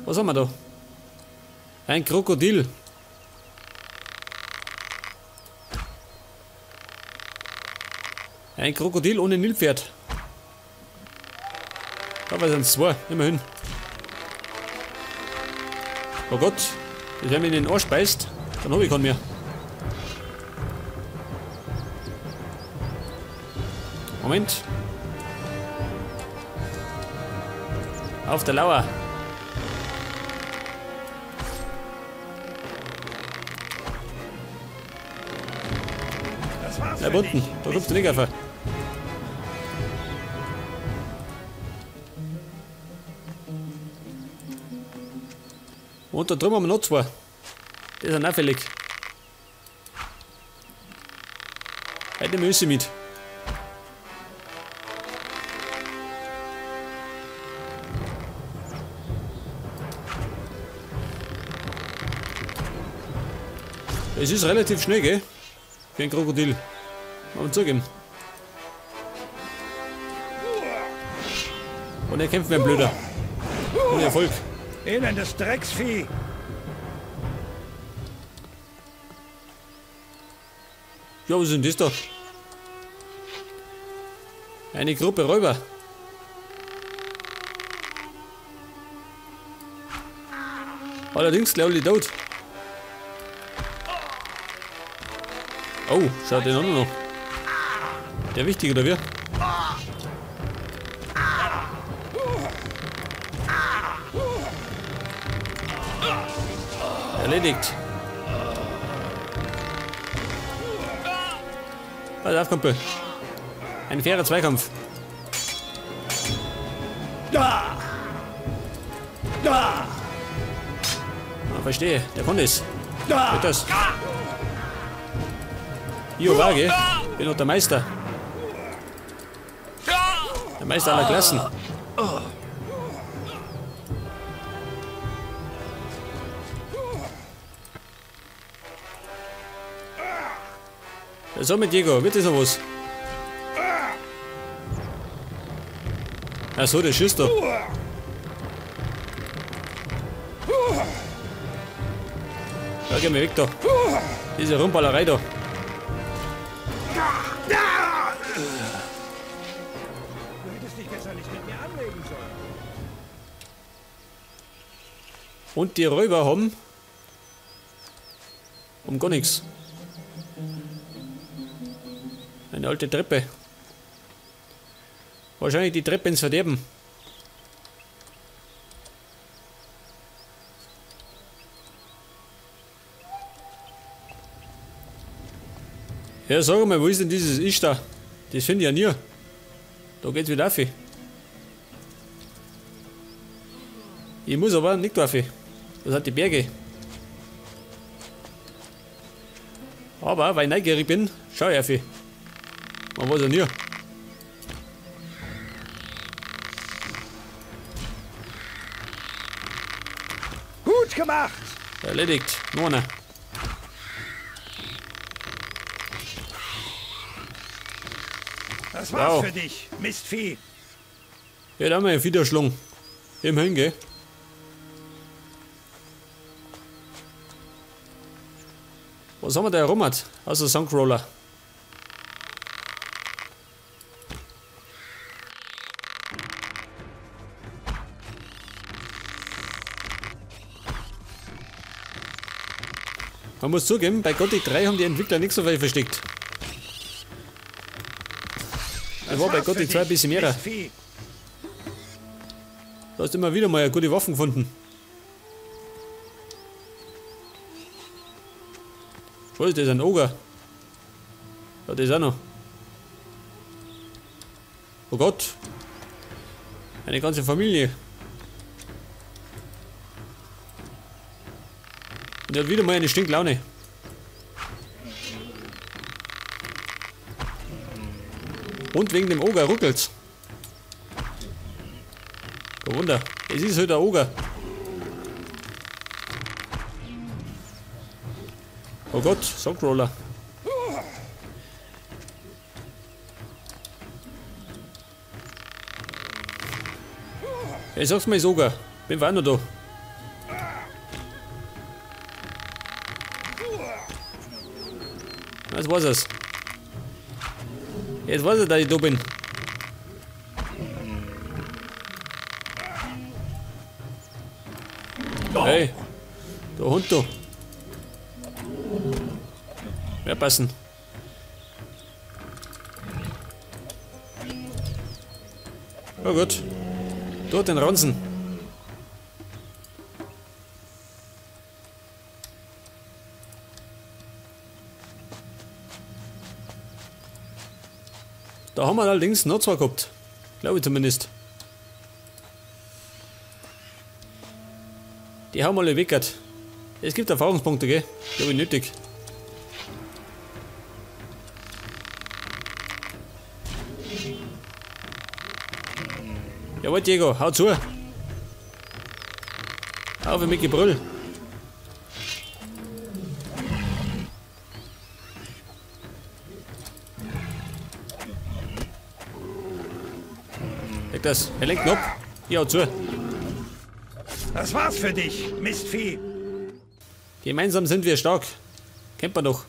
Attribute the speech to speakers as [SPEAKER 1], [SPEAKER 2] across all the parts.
[SPEAKER 1] Was haben wir da? Ein Krokodil. Ein Krokodil ohne Nilpferd. Aber sind es zwei, immerhin. Oh Gott, wenn er mir in den Arsch beißt, dann habe ich keinen mehr. Moment. Auf der Lauer. Bleib unten, da kommst du nicht auf. Und da drüben haben wir noch zwei. Die sind auffällig. Heute nehme ich mit. Es ist relativ schnell, gell? Für ein Krokodil. Muss man zugeben. Und er kämpft wie ein Blöder. Ohne Erfolg.
[SPEAKER 2] Elendes Drecksvieh!
[SPEAKER 1] Ja, was ist denn das da? Eine Gruppe Räuber. Allerdings glaube ich tot. Oh, schaut den an noch. Der wichtig oder wie? Erledigt. Pass auf, Kumpel. Ein fairer Zweikampf.
[SPEAKER 2] Da! Da!
[SPEAKER 1] Ah, verstehe, der kann das.
[SPEAKER 2] Da!
[SPEAKER 1] Geht das? Jo, Waage. Bin noch der Meister. Der Meister aller Klassen. So mit Diego, wird das noch was? Achso, der schießt da. Ja, geh mal weg da. Diese Rumballerei da.
[SPEAKER 2] Du hättest dich besser nicht mit mir anlegen sollen.
[SPEAKER 1] Und die Räuber haben um gar nichts. Eine alte Treppe. Wahrscheinlich die Treppe ins Verderben. Ja, sag mal, wo ist denn dieses Isch da? Das finde ich ja nie. Da geht's wieder auf. Ich muss aber nicht drauf. Das sind die Berge. Aber, weil ich neugierig bin, schau ich auf. Man weiß ja nie.
[SPEAKER 2] Gut gemacht!
[SPEAKER 1] Erledigt. Noch einer.
[SPEAKER 2] Das war's
[SPEAKER 1] Wow.
[SPEAKER 2] für dich, Mistvieh.
[SPEAKER 1] Ja, da haben wir einen Fiederschlung. Immerhin, gell? Was haben wir da herummert? Außer Soundcrawler. Man muss zugeben, bei Gothic 3 haben die Entwickler nicht so viel versteckt. Da war bei Gothic 2 ein bisschen mehr.
[SPEAKER 2] Mistvieh.
[SPEAKER 1] Du hast immer wieder mal gute Waffen gefunden. Was ist das, ein Oger? Ja, das auch noch. Oh Gott. Eine ganze Familie. Und er hat wieder mal eine Stinklaune. Und wegen dem Oger ruckelt's. Kein Wunder. Es ist halt der Oger. Oh Gott, Sockroller. Ich sag's mal, Sogar. Bin auch noch da. Jetzt weiß es. Jetzt weiß er, dass ich da bin. Hey, der Hund da. Ja, passen. Oh gut. Dort den Ransen. Da haben wir allerdings noch zwei gehabt. Glaube ich zumindest. Die haben alle weggehört. Es gibt Erfahrungspunkte, gell? Glaube ich nötig. Jawohl, Diego, hau zu. Auf mit Gebrüll. Leg das, er lenkt ihn ab. Ich hau zu.
[SPEAKER 2] Das war's für dich, Mistvieh.
[SPEAKER 1] Gemeinsam sind wir stark. Kennt man doch.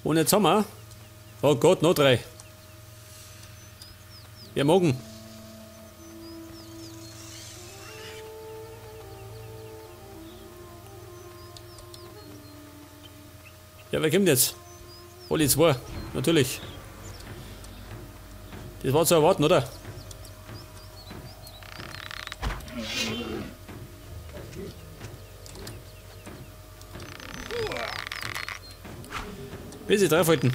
[SPEAKER 1] Und jetzt haben wir... Oh Gott, noch 3. Wir mogen. Ja, wer kommt jetzt? Alle 2, natürlich. Das war zu erwarten, oder? Bis sie draufhalten.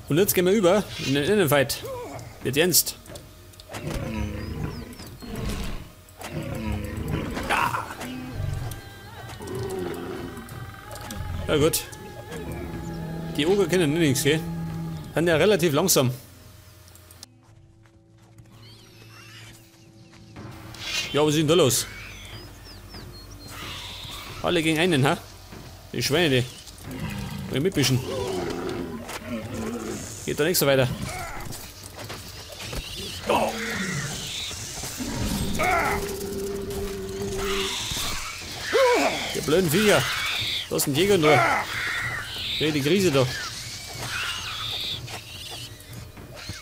[SPEAKER 1] Und jetzt gehen wir über in den Innenfight. Wird ernst. Ja gut. Die Oger kennen nichts, gell? Sind ja relativ langsam. Ja, was ist denn da los? Alle gegen einen, ha? Die Schweine, die. Mal mitmischen. Geht da nicht so weiter. Die blöden Viecher. Da ist ein Jäger nur. Nee, die Krise da.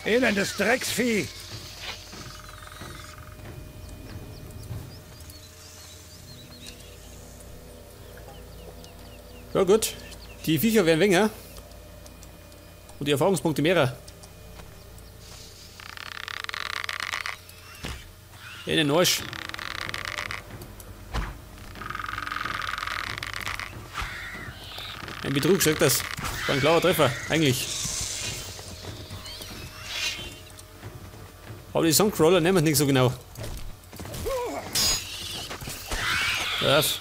[SPEAKER 2] Elendes Drecksvieh.
[SPEAKER 1] Ja gut. Die Viecher werden weniger. Und die Erfahrungspunkte mehrer. In den Arsch. Ein Betrug, sagt das. War ein klarer Treffer, eigentlich. Aber die Songcrawler nehmen es nicht so genau. Hör auf.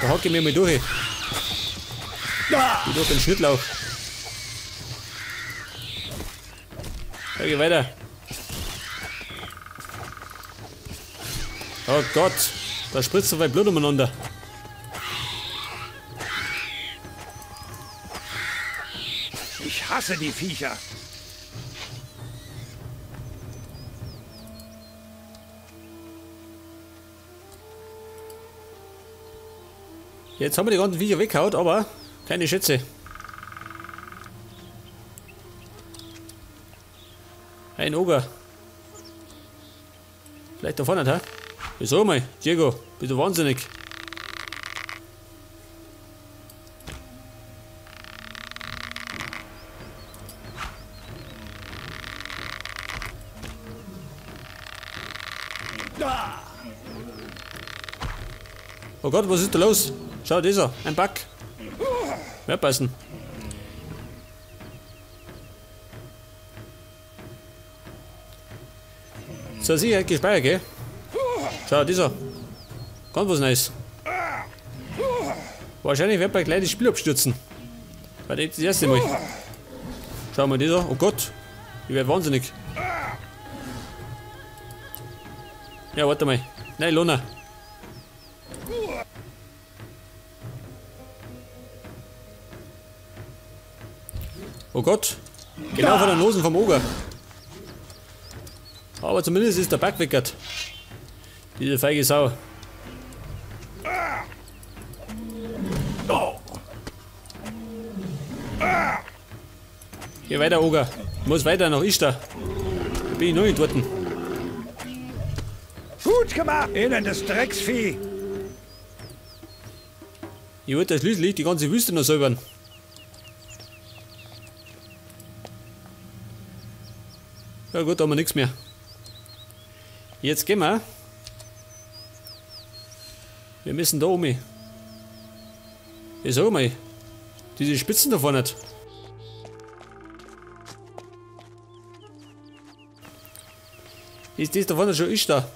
[SPEAKER 1] Da hacke ich mir mal durch. Ich durch den Schnittlauch. Ja, geh weiter. Oh Gott, da spritzt so weit Blut umeinander.
[SPEAKER 2] Ich hasse die Viecher.
[SPEAKER 1] Jetzt haben wir die ganzen Viecher weggehauen, aber keine Schätze. Ein Oger. Vielleicht da vorne, hä? Wieso mal? Diego, bist du wahnsinnig? Oh Gott, was ist da los? Schau, dieser, ein Bug. Mehr passen. So, sie hat gespeichert, gell? Schau, dieser. Ganz was Neues. Wahrscheinlich wird bei kleines Spiel abstürzen. War das erste Mal. Schau mal, dieser. Oh Gott. Ich werde wahnsinnig. Ja, warte mal. Nein, Lona. Oh Gott. Genau vor der Nase vom Oger. Aber zumindest ist der Back weggert. Diese feige Sau. Geh weiter, Oger. Muss weiter nach Ishtar. Da bin ich noch nicht dort.
[SPEAKER 2] Gut gemacht, elendes Drecksvieh.
[SPEAKER 1] Ich wollte schließlich die ganze Wüste noch säubern. Ja gut, da haben wir nichts mehr. Jetzt gehen wir. Wir müssen da um. Wieso mal? Diese Spitzen da vorne nicht. Ist das da vorne schon Ishtar?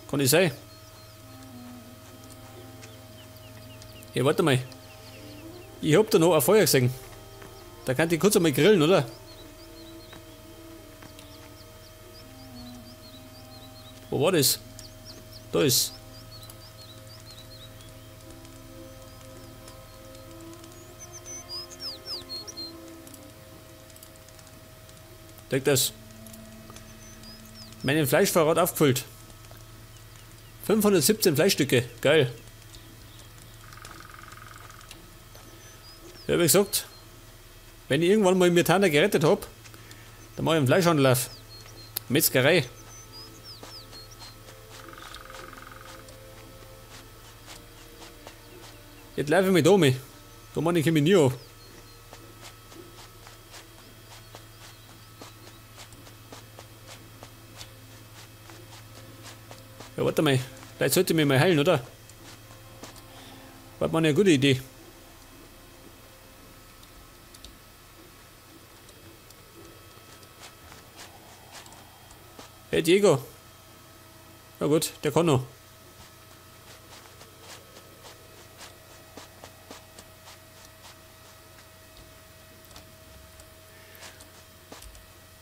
[SPEAKER 1] Kann ich sein? Ja, warte mal. Ich hab da noch ein Feuer gesehen. Da kann ich kurz einmal grillen, oder? Wo war das? Da ist. Denk das. Meinen Fleischvorrat aufgefüllt. 517 Fleischstücke. Geil. Ich habe gesagt, wenn ich irgendwann mal Mirtana gerettet habe, dann mache ich einen Fleischhandel auf. Metzgerei. Jetzt laufe ich mit um. Da meine ich mich nie an. Ja, warte mal. Vielleicht sollte ich mich mal heilen, oder? War mal eine gute Idee. Hey Diego. Ja gut, der kann noch.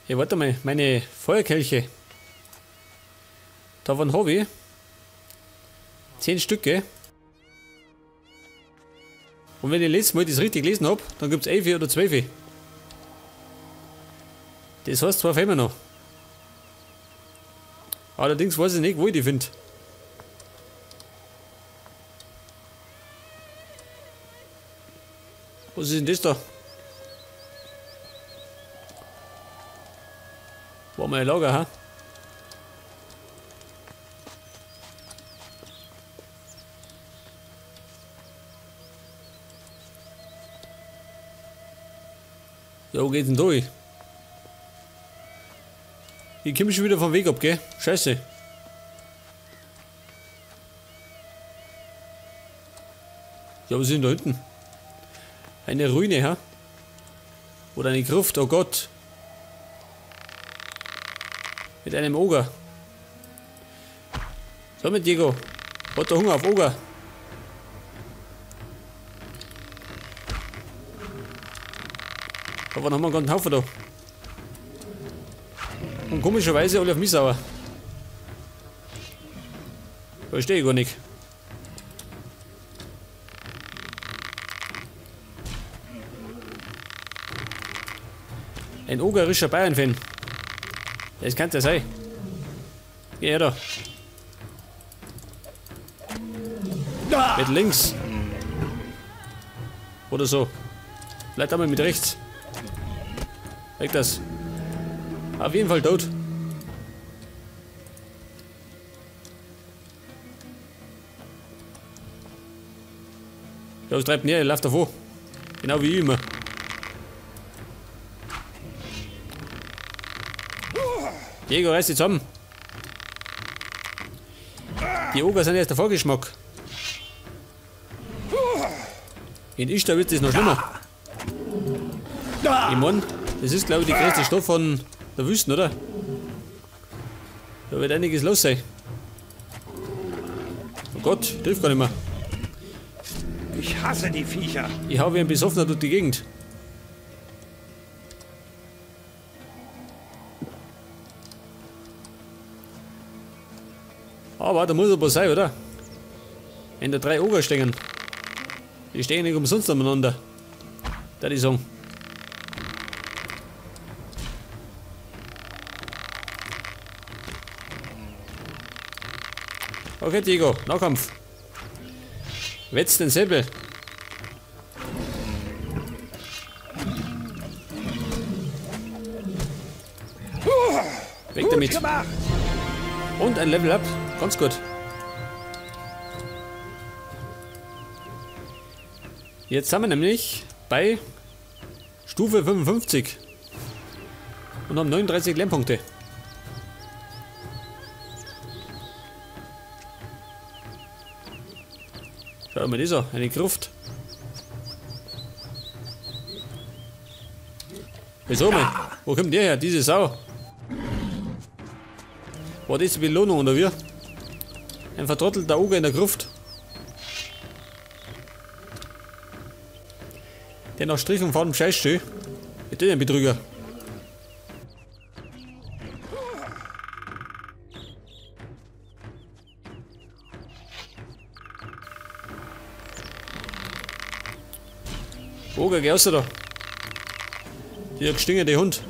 [SPEAKER 1] Ja, warte mal, meine Feuerkelche. Davon habe ich 10 Stücke. Und wenn ich letztes Mal das richtig gelesen habe, dann gibt es 11 oder 12. Das heißt 2 fehlen mir noch. Allerdings weiß ich nicht, wo ich die finde. Was ist denn das da? War mal ein Lager, ha? Ja, wo geht's denn durch? Ich komme schon wieder vom Weg ab, gell? Scheiße. Ja, was ist denn da hinten? Eine Ruine, ha? Oder eine Gruft, oh Gott. Mit einem Oger. So mit Diego. Hat der Hunger auf Oger. Aber dann haben wir einen ganzen Haufen da. Und komischerweise alle auf mich sauer. Verstehe ich gar nicht. Ein ogerischer Bayern-Fan. Das kann ja sein. Geh her da. Mit links. Oder so. Bleib einmal mit rechts. Weg das. Auf jeden Fall tot. Ja, es treibt näher, er läuft davor. Genau wie immer. Diego, reiß dich zusammen. Die Oger sind erst der Vorgeschmack. In Ishtar wird es noch schlimmer. Ich mein, das ist glaube ich die größte Stadt von der Wüsten, oder? Da wird einiges los sein. Oh Gott, ich triff gar nicht mehr.
[SPEAKER 2] Ich hasse die Viecher.
[SPEAKER 1] Ich hau wie ein Besoffener durch die Gegend. Aber da muss aber sein, oder? Wenn da 3 Oger stehen. Die stehen nicht umsonst aneinander. Da die sagen. Okay, Diego, Nahkampf. Wetz den Säbel. Weg damit.
[SPEAKER 2] Gemacht.
[SPEAKER 1] Und ein Level Up. Ganz gut. Jetzt haben wir nämlich bei Stufe 55 und haben 39 Lernpunkte. Schau mal, das ist eine Gruft. Wieso, Mann? Wo kommt der her? Diese Sau. War das die Belohnung oder wie? Ein vertrottelter Oger in der Gruft. Der nach Strich und Faden Scheiß steht. Mit dem Betrüger. Oger, geh raus da. Der gestingerte Hund.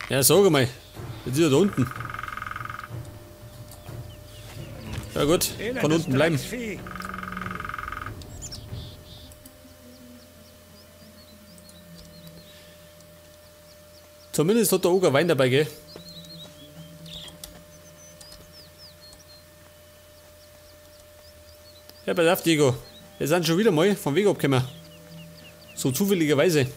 [SPEAKER 1] Ja, sag mal. Jetzt ist er da unten. Ja gut, kann unten bleiben. Zumindest hat der Oger Wein dabei, gell? Ja, pass auf, Diego. Wir sind schon wieder mal vom Weg abgekommen. So zufälligerweise.